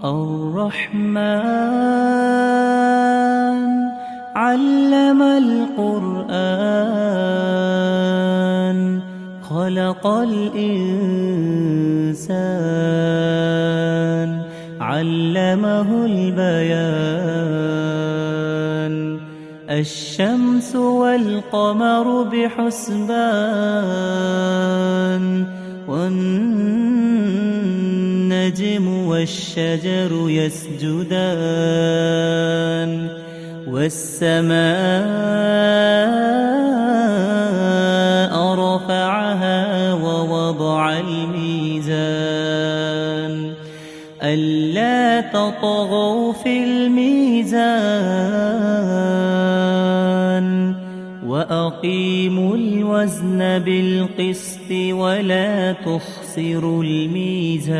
الرحمن علم القرآن خلق الإنسان علمه البيان الشمس والقمر بحسبان والنجم والشجر يسجدان والسماء رفعها ووضع الميزان ألا تطغوا في الميزان وأقيموا الوزن بالقسط ولا تخسروا الميزان